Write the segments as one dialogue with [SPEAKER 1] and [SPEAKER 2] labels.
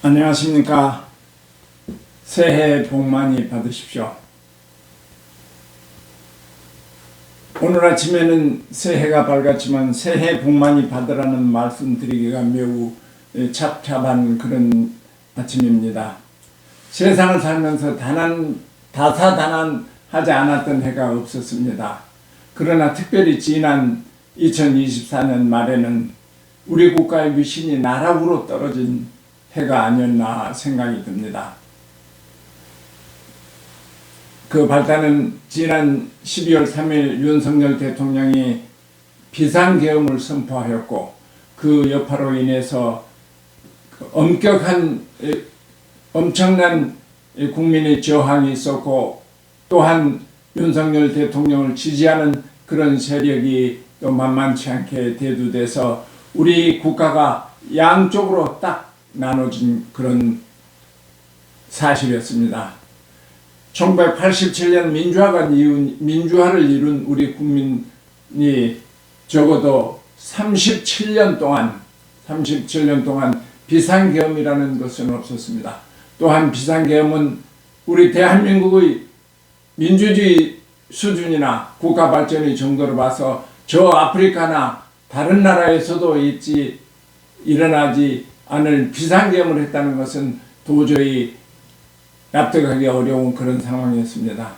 [SPEAKER 1] 안녕하십니까. 새해 복 많이 받으십시오. 오늘 아침에는 새해가 밝았지만 새해 복 많이 받으라는 말씀드리기가 매우 착잡한 그런 아침입니다. 세상을 살면서 다사다난하지 않았던 해가 없었습니다. 그러나 특별히 지난 2024년 말에는 우리 국가의 위신이 나락으로 떨어진 해가 아니었나 생각이 듭니다. 그 발단은 지난 12월 3일 윤석열 대통령이 비상계엄을 선포하였고 그 여파로 인해서 엄청난 국민의 저항이 있었고, 또한 윤석열 대통령을 지지하는 그런 세력이 또 만만치 않게 대두돼서 우리 국가가 양쪽으로 딱 나눠진 그런 사실이었습니다. 1987년 민주화를 이룬 우리 국민이 적어도 37년 동안 비상계엄이라는 것은 없었습니다. 또한 비상계엄은 우리 대한민국의 민주주의 수준이나 국가 발전의 정도로 봐서 저 아프리카나 다른 나라에서도 일어나지 않을 비상계엄을 했다는 것은 도저히 납득하기 어려운 그런 상황이었습니다.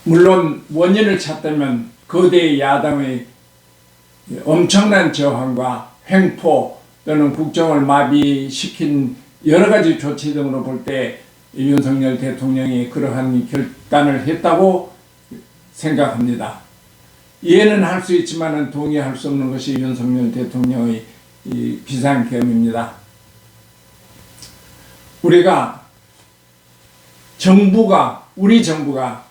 [SPEAKER 1] 물론 원인을 찾다면 거대 야당의 엄청난 저항과 횡포 또는 국정을 마비시킨 여러 가지 조치 등으로 볼 때 윤석열 대통령이 그러한 결단을 했다고 생각합니다. 이해는 할 수 있지만 동의할 수 없는 것이 윤석열 대통령의 이 비상계엄입니다. 우리 정부가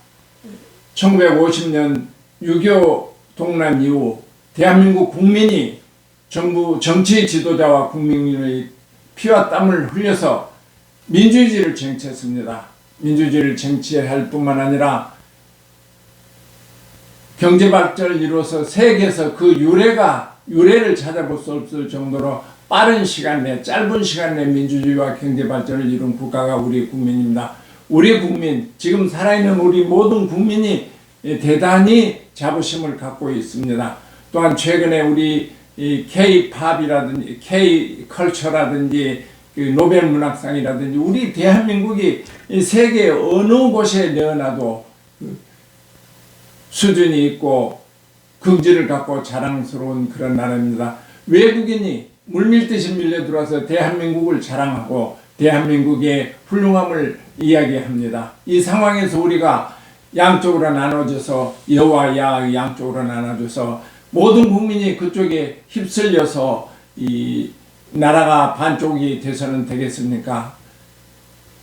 [SPEAKER 1] 1950년 6.25 동란 이후 대한민국 국민이 정치 지도자와 국민의 피와 땀을 흘려서 민주주의를 쟁취했습니다. 민주주의를 쟁취할 뿐만 아니라 경제발전을 이루어서 세계에서 그 유래를 찾아볼 수 없을 정도로 짧은 시간 내 민주주의와 경제발전을 이룬 국가가 우리 국민입니다. 우리 국민, 지금 살아있는 우리 모든 국민이 대단히 자부심을 갖고 있습니다. 또한 최근에 우리 K-팝이라든지 K-컬처라든지 노벨 문학상이라든지 우리 대한민국이 세계 어느 곳에 내어놔도 수준이 있고 긍지를 갖고 자랑스러운 그런 나라입니다. 외국인이 물밀듯이 밀려들어와서 대한민국을 자랑하고 대한민국의 훌륭함을 이야기합니다. 이 상황에서 우리가 양쪽으로 나눠져서 여와 야 양쪽으로 나눠져서 모든 국민이 그쪽에 휩쓸려서 이 나라가 반쪽이 돼서는 되겠습니까?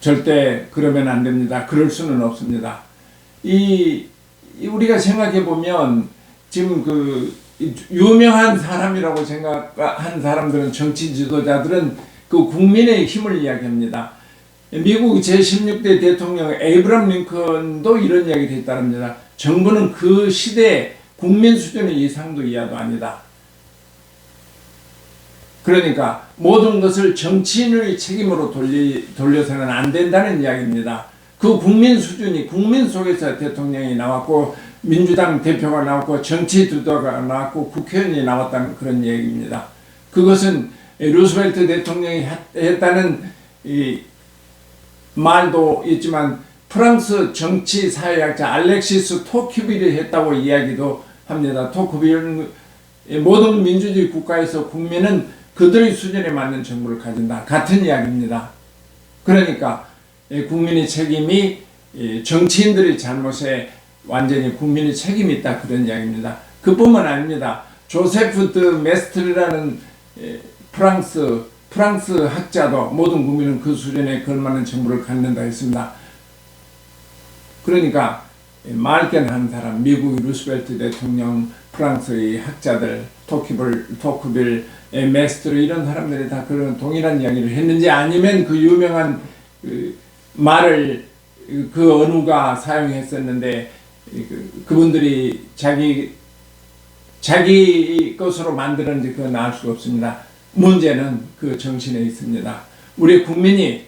[SPEAKER 1] 절대 그러면 안 됩니다. 그럴 수는 없습니다. 우리가 생각해 보면 지금 그 유명한 사람이라고 생각한 사람들은, 정치 지도자들은 그 국민의 힘을 이야기합니다. 미국 제16대 대통령 에이브람 링컨도 이런 이야기를 했답니다. 정부는 그 시대의 국민 수준의 이상도 이하도 아니다. 그러니까 모든 것을 정치인의 책임으로 돌려서는 안 된다는 이야기입니다. 그 국민 수준이, 국민 속에서 대통령이 나왔고 민주당 대표가 나왔고 정치 지도자가 나왔고 국회의원이 나왔다는 그런 얘기입니다. 그것은 루스벨트 대통령이 했다는 이 말도 있지만 프랑스 정치 사회학자 알렉시스 토큐빌이 했다고 이야기도 합니다. 토큐빌은 모든 민주주의 국가에서 국민은 그들의 수준에 맞는 정부를 가진다, 같은 이야기입니다. 그러니까 국민의 책임이 정치인들의 잘못에 완전히 국민의 책임이 있다, 그런 이야기입니다. 그뿐만 아닙니다. 조세프 드 메스트르라는 프랑스 학자도 모든 국민은 그 수준에 걸맞는 정부를 갖는다 했습니다. 그러니까 말겐 사람, 미국의 루스벨트 대통령, 프랑스의 학자들, 토크빌, 메스트르 이런 사람들이 다 그런 동일한 이야기를 했는지, 아니면 그 유명한 말을 그 언어가 사용했었는데 그분들이 자기 것으로 만들었는지 그건 알 수가 없습니다. 문제는 그 정신에 있습니다. 우리 국민이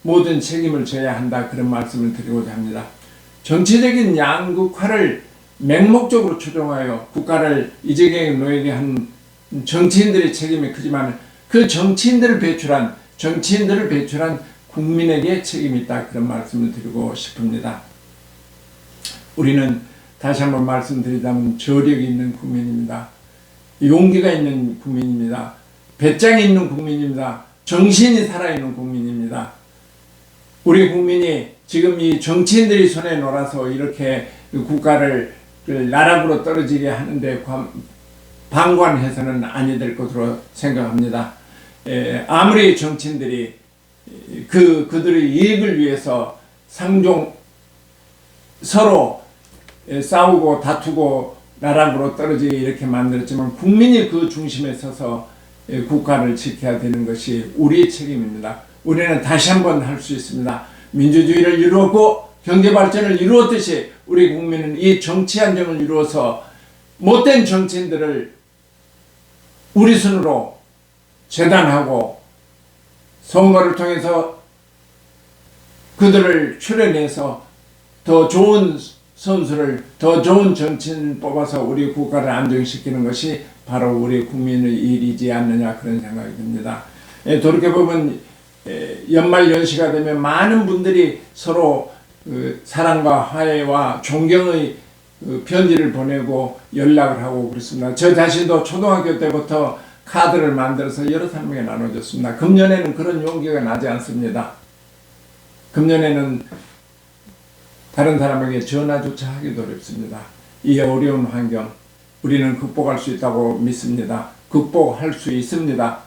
[SPEAKER 1] 모든 책임을 져야 한다, 그런 말씀을 드리고자 합니다. 정치적인 양극화를 맹목적으로 추종하여 국가를 이재경에 놓이게 한 정치인들의 책임이 크지만 그 정치인들을 배출한 국민에게 책임이 있다, 그런 말씀을 드리고 싶습니다. 우리는 다시 한번 말씀드리자면 저력이 있는 국민입니다. 용기가 있는 국민입니다. 배짱이 있는 국민입니다. 정신이 살아있는 국민입니다. 우리 국민이 지금 이 정치인들이 손에 놀아서 이렇게 국가를 나락으로 떨어지게 하는데 방관해서는 아니 될 것으로 생각합니다. 아무리 정치인들이 그들의 이익을 위해서 서로 싸우고 다투고 나락으로 떨어지게 이렇게 만들었지만 국민이 그 중심에 서서 국가를 지켜야 되는 것이 우리의 책임입니다. 우리는 다시 한번 할 수 있습니다. 민주주의를 이루었고 경제발전을 이루었듯이 우리 국민은 이 정치 안정을 이루어서 못된 정치인들을 우리 손으로 재단하고 선거를 통해서 그들을 출연해서 더 좋은 선수를, 더 좋은 정치인을 뽑아서 우리 국가를 안정시키는 것이 바로 우리 국민의 일이지 않느냐, 그런 생각이 듭니다. 돌이켜보면 연말 연시가 되면 많은 분들이 서로 사랑과 화해와 존경의 편지를 보내고 연락을 하고 그렇습니다. 저 자신도 초등학교 때부터 카드를 만들어서 여러 사람에게 나눠줬습니다. 금년에는 그런 용기가 나지 않습니다. 금년에는 다른 사람에게 전화조차 하기도 어렵습니다. 이 어려운 환경 우리는 극복할 수 있다고 믿습니다. 극복할 수 있습니다.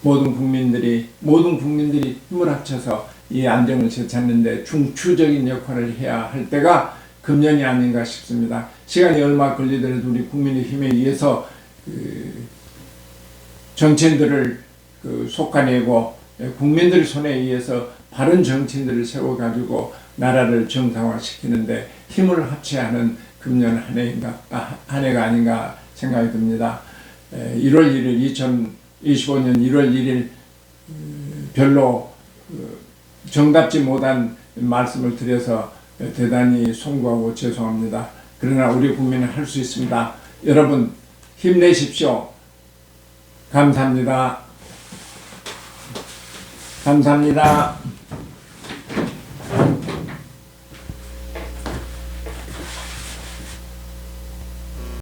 [SPEAKER 1] 모든 국민들이 힘을 합쳐서 이 안정을 되찾는 데 중추적인 역할을 해야 할 때가 금년이 아닌가 싶습니다. 시간이 얼마 걸리더라도 우리 국민의힘에 의해서 정치인들을 속아내고 국민들 손에 의해서 바른 정치인들을 세워가지고 나라를 정상화시키는데 힘을 합쳐야 하는 금년 한 해가 아닌가 생각이 듭니다. 1월 1일 2025년 1월 1일 별로 정답지 못한 말씀을 드려서 대단히 송구하고 죄송합니다. 그러나 우리 국민은 할 수 있습니다. 여러분 힘내십시오. 감사합니다. 감사합니다.